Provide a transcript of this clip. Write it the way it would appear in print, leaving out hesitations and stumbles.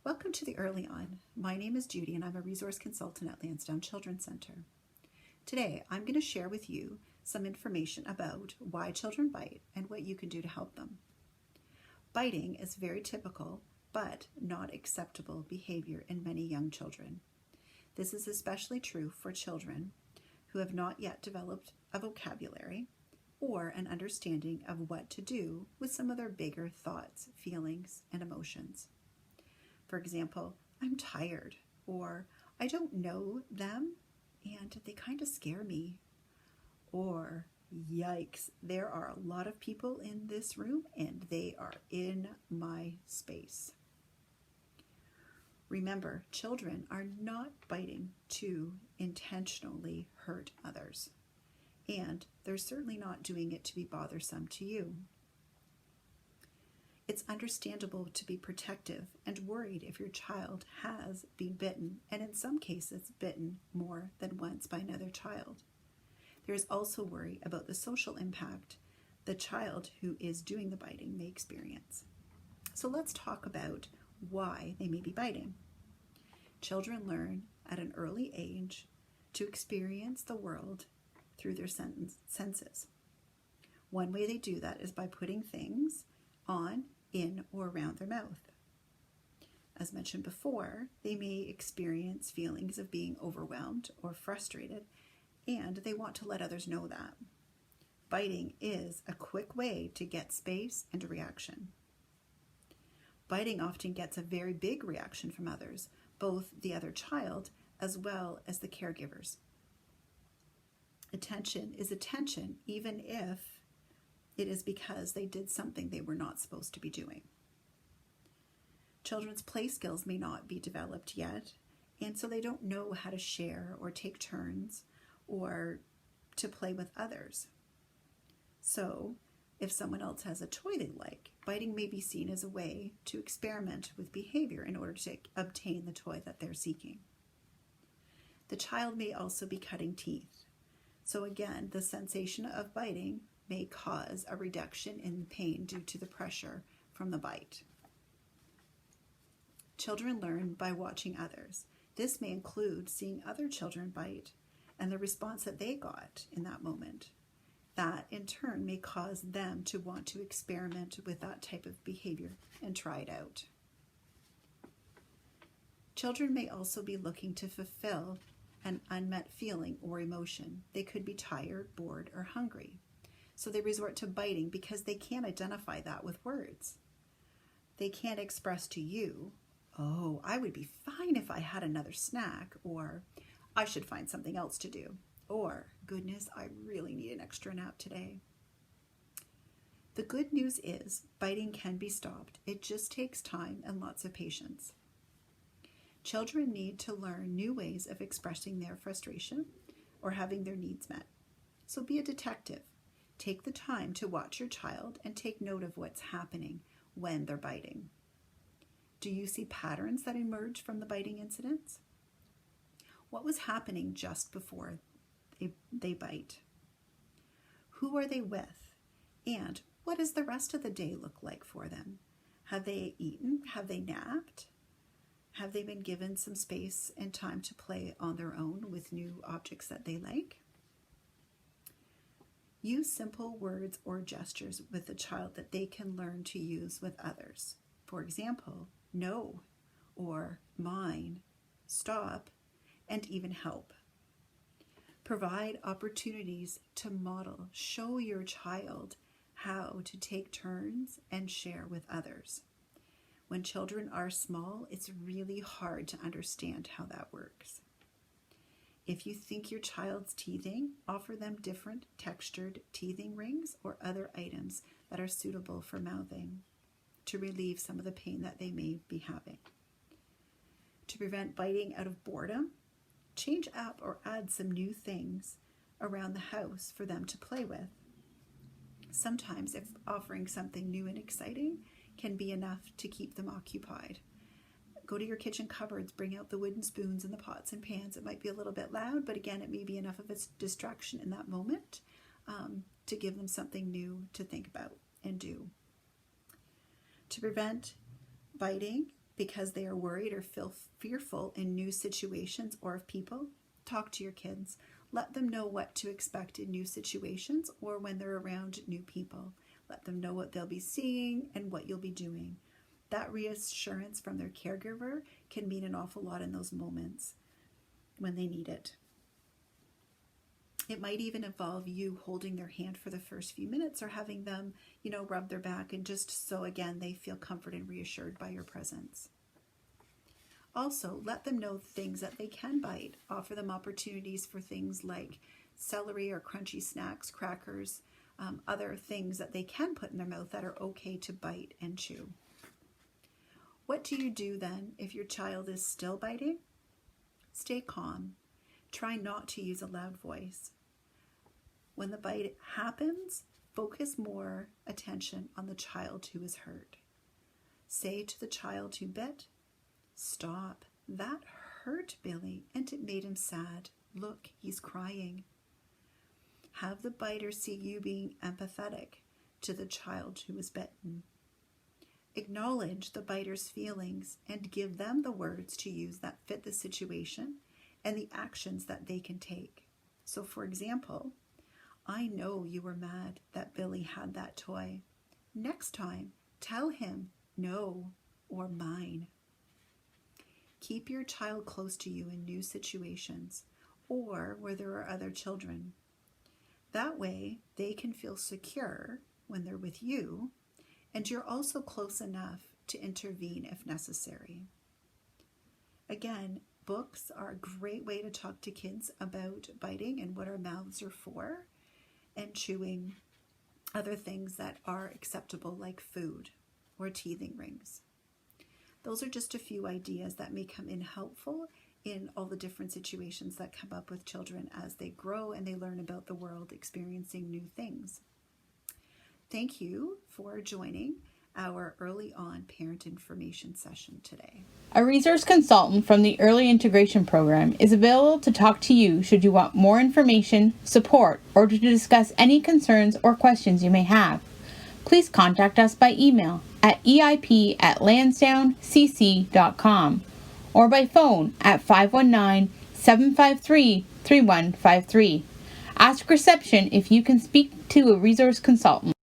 Welcome to the EarlyON. My name is Judy and I'm a resource consultant at Lansdowne Children's Center. Today I'm going to share with you some information about why children bite and what you can do to help them. Biting is very typical but not acceptable behavior in many young children. This is especially true for children who have not yet developed a vocabulary or an understanding of what to do with some of their bigger thoughts, feelings, and emotions. For example, I'm tired, or I don't know them and they kind of scare me, or yikes, there are a lot of people in this room and they are in my space. Remember, children are not biting to intentionally hurt others, and they're certainly not doing it to be bothersome to you. It's understandable to be protective and worried if your child has been bitten, and in some cases bitten more than once by another child. There is also worry about the social impact the child who is doing the biting may experience. So let's talk about why they may be biting. Children learn at an early age to experience the world through their senses. One way they do that is by putting things on, in, or around their mouth. As mentioned before, they may experience feelings of being overwhelmed or frustrated, and they want to let others know that. Biting is a quick way to get space and a reaction. Biting often gets a very big reaction from others, both the other child as well as the caregivers. Attention is attention, even if it is because they did something they were not supposed to be doing. Children's play skills may not be developed yet, and so they don't know how to share or take turns or to play with others. So, if someone else has a toy they like, biting may be seen as a way to experiment with behavior in order to obtain the toy that they're seeking. The child may also be cutting teeth. So again, the sensation of biting may cause a reduction in pain due to the pressure from the bite. Children learn by watching others. This may include seeing other children bite and the response that they got in that moment. That in turn may cause them to want to experiment with that type of behavior and try it out. Children may also be looking to fulfill an unmet feeling or emotion. They could be tired, bored, or hungry. So they resort to biting because they can't identify that with words. They can't express to you, oh, I would be fine if I had another snack, or I should find something else to do, or goodness, I really need an extra nap today. The good news is biting can be stopped. It just takes time and lots of patience. Children need to learn new ways of expressing their frustration or having their needs met. So be a detective. Take the time to watch your child and take note of what's happening when they're biting. Do you see patterns that emerge from the biting incidents? What was happening just before they bite? Who are they with? And what does the rest of the day look like for them? Have they eaten? Have they napped? Have they been given some space and time to play on their own with new objects that they like? Use simple words or gestures with the child that they can learn to use with others. For example, no, or mine, stop, and even help. Provide opportunities to model. Show your child how to take turns and share with others. When children are small, it's really hard to understand how that works. If you think your child's teething, offer them different textured teething rings or other items that are suitable for mouthing to relieve some of the pain that they may be having. To prevent biting out of boredom, change up or add some new things around the house for them to play with. Sometimes if offering something new and exciting can be enough to keep them occupied. Go to your kitchen cupboards, bring out the wooden spoons and the pots and pans. It might be a little bit loud, but again, it may be enough of a distraction in that moment to give them something new to think about and do. To prevent biting, because they are worried or feel fearful in new situations or of people, talk to your kids. Let them know what to expect in new situations or when they're around new people. Let them know what they'll be seeing and what you'll be doing. That reassurance from their caregiver can mean an awful lot in those moments when they need it. It might even involve you holding their hand for the first few minutes or having them, rub their back, and just so, again, they feel comforted and reassured by your presence. Also, let them know things that they can bite. Offer them opportunities for things like celery or crunchy snacks, crackers, other things that they can put in their mouth that are okay to bite and chew. What do you do then if your child is still biting? Stay calm. Try not to use a loud voice. When the bite happens, focus more attention on the child who is hurt. Say to the child who bit, "Stop. That hurt Billy, and it made him sad. Look, he's crying." Have the biter see you being empathetic to the child who was bitten. Acknowledge the biter's feelings and give them the words to use that fit the situation and the actions that they can take. So, for example, "I know you were mad that Billy had that toy. Next time, tell him no or mine." Keep your child close to you in new situations or where there are other children. That way, they can feel secure when they're with you, and you're also close enough to intervene if necessary. Again, books are a great way to talk to kids about biting and what our mouths are for, and chewing other things that are acceptable like food or teething rings. Those are just a few ideas that may come in helpful in all the different situations that come up with children as they grow and they learn about the world, experiencing new things. Thank you for joining our EarlyON Parent Information session today. A resource consultant from the Early Integration Program is available to talk to you should you want more information, support, or to discuss any concerns or questions you may have. Please contact us by email at eip@lansdowncc.com or by phone at 519-753-3153. Ask reception if you can speak to a resource consultant.